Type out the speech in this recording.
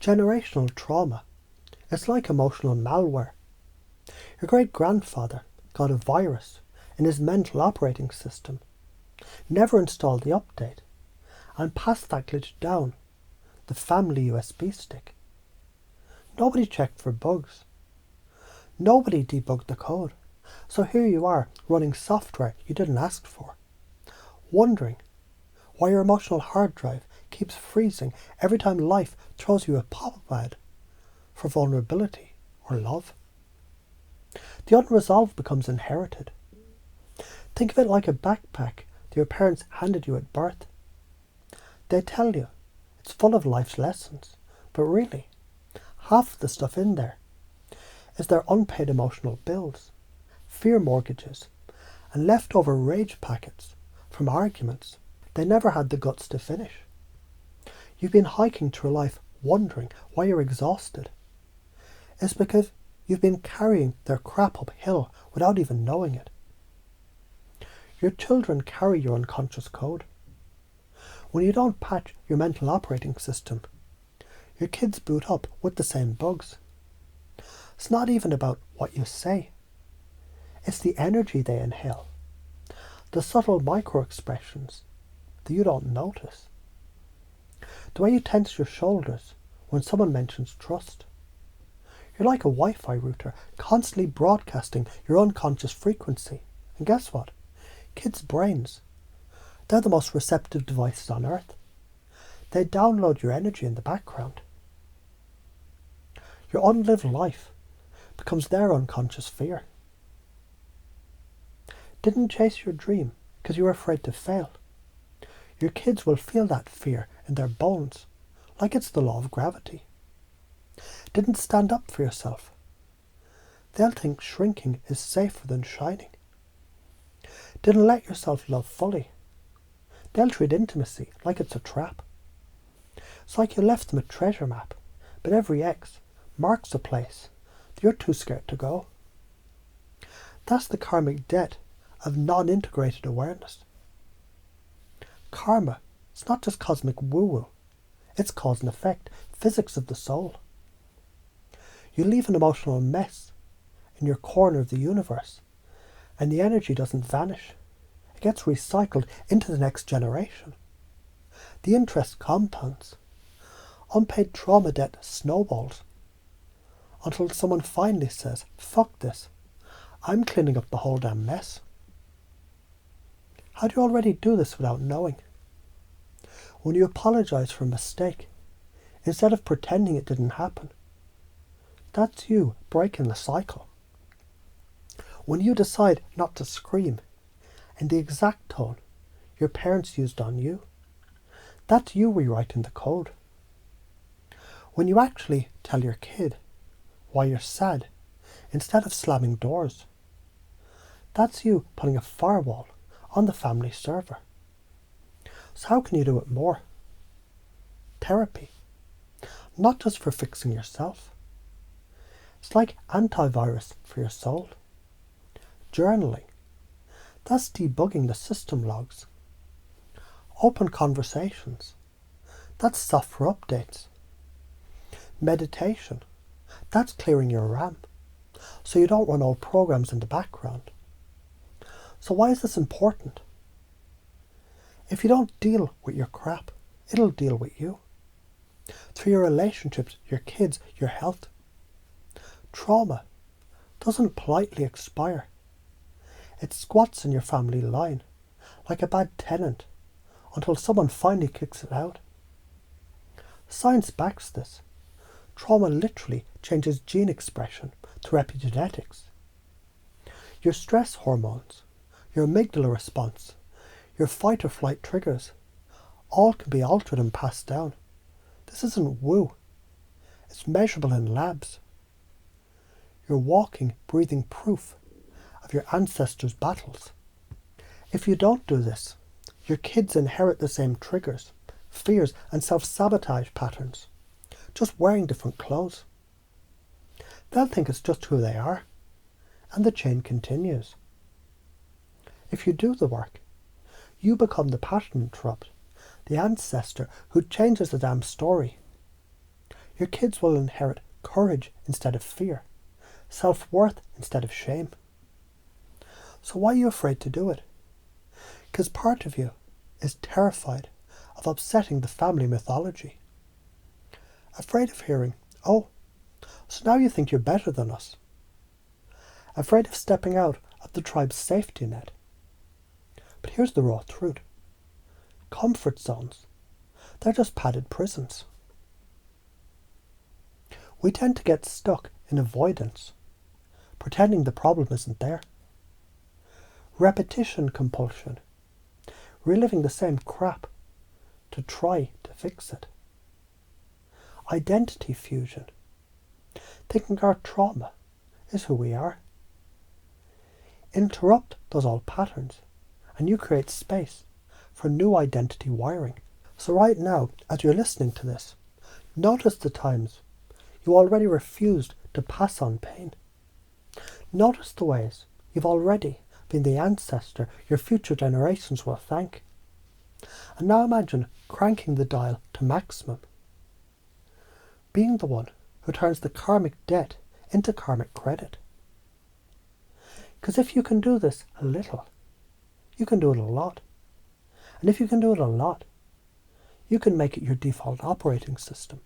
Generational trauma. It's like emotional malware. Your great-grandfather got a virus in his mental operating system, never installed the update, and passed that glitch down the family USB stick. Nobody checked for bugs. Nobody debugged the code. So here you are running software you didn't ask for, wondering why your emotional hard drive keeps freezing every time life throws you a pop-up ad for vulnerability or love. The unresolved becomes inherited. Think of it like a backpack that your parents handed you at birth. They tell you it's full of life's lessons, but really, half of the stuff in there is their unpaid emotional bills, fear mortgages, and leftover rage packets from arguments they never had the guts to finish. You've been hiking through life wondering why you're exhausted. It's because you've been carrying their crap uphill without even knowing it. Your children carry your unconscious code. When you don't patch your mental operating system, your kids boot up with the same bugs. It's not even about what you say. It's the energy they inhale, the subtle micro-expressions that you don't notice. The way you tense your shoulders when someone mentions trust. You're like a Wi-Fi router constantly broadcasting your unconscious frequency. And guess what? Kids' brains, they're the most receptive devices on earth. They download your energy in the background. Your unlived life becomes their unconscious fear. Didn't chase your dream because you were afraid to fail. Your kids will feel that fear in their bones, like it's the law of gravity. Didn't stand up for yourself. They'll think shrinking is safer than shining. Didn't let yourself love fully. They'll treat intimacy like it's a trap. It's like you left them a treasure map, but every X marks a place that you're too scared to go. That's the karmic debt of non-integrated awareness. Karma, it's not just cosmic woo-woo. It's cause and effect, physics of the soul. You leave an emotional mess in your corner of the universe, and the energy doesn't vanish. It gets recycled into the next generation. The interest compounds. Unpaid trauma debt snowballs until someone finally says, fuck this, I'm cleaning up the whole damn mess. How do you already do this without knowing? When you apologize for a mistake, instead of pretending it didn't happen, that's you breaking the cycle. When you decide not to scream in the exact tone your parents used on you, that's you rewriting the code. When you actually tell your kid why you're sad instead of slamming doors, that's you putting a firewall on the family server. So how can you do it more? Therapy. Not just for fixing yourself. It's like antivirus for your soul. Journaling. That's debugging the system logs. Open conversations. That's software updates. Meditation. That's clearing your RAM, so you don't run old programs in the background. So why is this important? If you don't deal with your crap, it'll deal with you. Through your relationships, your kids, your health. Trauma doesn't politely expire. It squats in your family line, like a bad tenant, until someone finally kicks it out. Science backs this. Trauma literally changes gene expression through epigenetics. Your stress hormones, your amygdala response, your fight or flight triggers, all can be altered and passed down. This isn't woo. It's measurable in labs. You're walking, breathing proof of your ancestors' battles. If you don't do this, your kids inherit the same triggers, fears and self-sabotage patterns, just wearing different clothes. They'll think it's just who they are, and the chain continues. If you do the work, you become the pattern interrupt, the ancestor who changes the damn story. Your kids will inherit courage instead of fear, self-worth instead of shame. So why are you afraid to do it? Because part of you is terrified of upsetting the family mythology. Afraid of hearing, "Oh, so now you think you're better than us." Afraid of stepping out of the tribe's safety net. But here's the raw truth. Comfort zones, they're just padded prisons. We tend to get stuck in avoidance, pretending the problem isn't there. Repetition compulsion, reliving the same crap to try to fix it. Identity fusion, thinking our trauma is who we are. Interrupt those old patterns and you create space for new identity wiring. So right now, as you're listening to this, notice the times you already refused to pass on pain. Notice the ways you've already been the ancestor your future generations will thank. And now imagine cranking the dial to maximum. Being the one who turns the karmic debt into karmic credit. Because if you can do this a little, you can do it a lot. And if you can do it a lot, you can make it your default operating system.